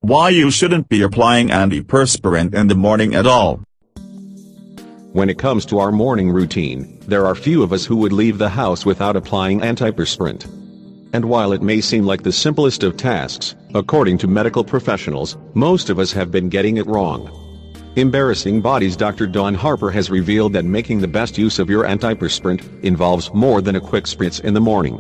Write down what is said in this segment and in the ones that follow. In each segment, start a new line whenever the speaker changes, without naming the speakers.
Why you shouldn't be applying antiperspirant in the morning at all.
When it comes to our morning routine, there are few of us who would leave the house without applying antiperspirant. And while it may seem like the simplest of tasks, according to medical professionals, most of us have been getting it wrong. Embarrassing Bodies Dr. Dawn Harper has revealed that making the best use of your antiperspirant involves more than a quick spritz in the morning.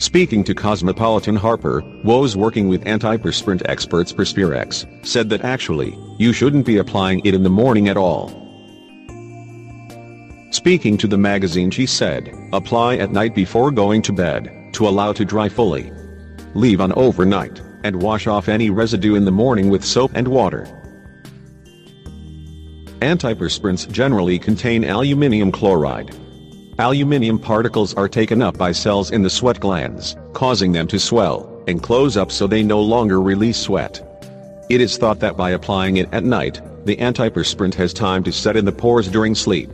Speaking to Cosmopolitan, Harper, woes working with antiperspirant experts Perspirex, said that actually, you shouldn't be applying it in the morning at all. Speaking to the magazine, she said, apply at night before going to bed, to allow to dry fully. Leave on overnight, and wash off any residue in the morning with soap and water. Antiperspirants generally contain aluminium chloride. Aluminium particles are taken up by cells in the sweat glands, causing them to swell and close up so they no longer release sweat. It is thought that by applying it at night, the antiperspirant has time to set in the pores during sleep.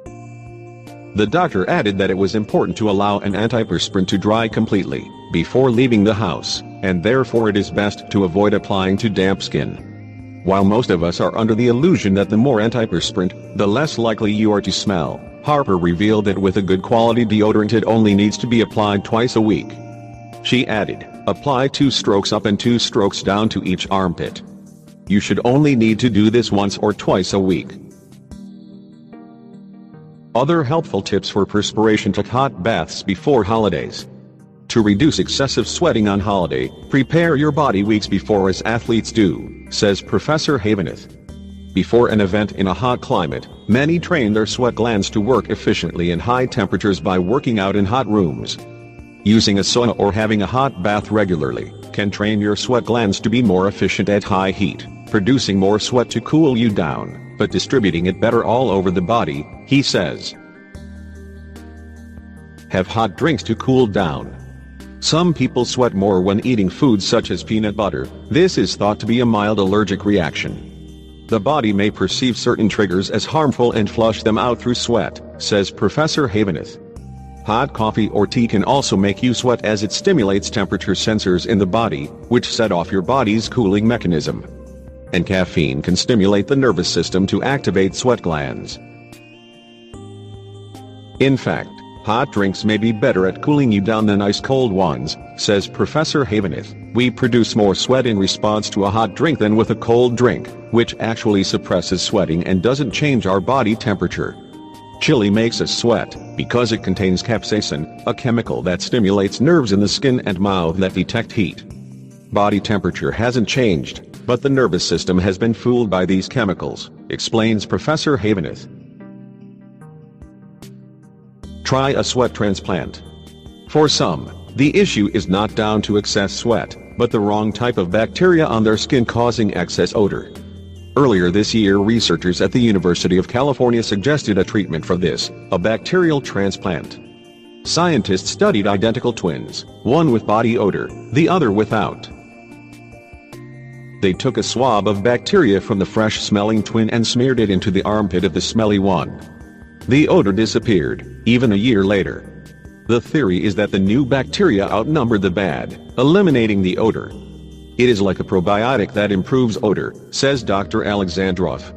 The doctor added that it was important to allow an antiperspirant to dry completely before leaving the house, and therefore it is best to avoid applying to damp skin. While most of us are under the illusion that the more antiperspirant, the less likely you are to smell, Harper revealed that with a good quality deodorant it only needs to be applied twice a week. She added, apply 2 strokes up and 2 strokes down to each armpit. You should only need to do this once or twice a week. Other helpful tips for perspiration: take hot baths before holidays. To reduce excessive sweating on holiday, prepare your body weeks before as athletes do, says Professor Haveneth. Before an event in a hot climate, many train their sweat glands to work efficiently in high temperatures by working out in hot rooms. Using a sauna or having a hot bath regularly can train your sweat glands to be more efficient at high heat, producing more sweat to cool you down, but distributing it better all over the body, he says. Have hot drinks to cool down. Some people sweat more when eating foods such as peanut butter. This is thought to be a mild allergic reaction. The body may perceive certain triggers as harmful and flush them out through sweat, says Professor Haveneth. Hot coffee or tea can also make you sweat as it stimulates temperature sensors in the body, which set off your body's cooling mechanism. And caffeine can stimulate the nervous system to activate sweat glands. In fact, hot drinks may be better at cooling you down than ice-cold ones, says Professor Haveneth. We produce more sweat in response to a hot drink than with a cold drink, which actually suppresses sweating and doesn't change our body temperature. Chili makes us sweat because it contains capsaicin, a chemical that stimulates nerves in the skin and mouth that detect heat. Body temperature hasn't changed, but the nervous system has been fooled by these chemicals, explains Professor Haveneth. Try a sweat transplant. For some, the issue is not down to excess sweat, but the wrong type of bacteria on their skin causing excess odor. Earlier this year, researchers at the University of California suggested a treatment for this, a bacterial transplant. Scientists studied identical twins, one with body odor, the other without. They took a swab of bacteria from the fresh-smelling twin and smeared it into the armpit of the smelly one. The odor disappeared, even a year later. The theory is that the new bacteria outnumbered the bad, eliminating the odor. It is like a probiotic that improves odor, says Dr. Alexandrov.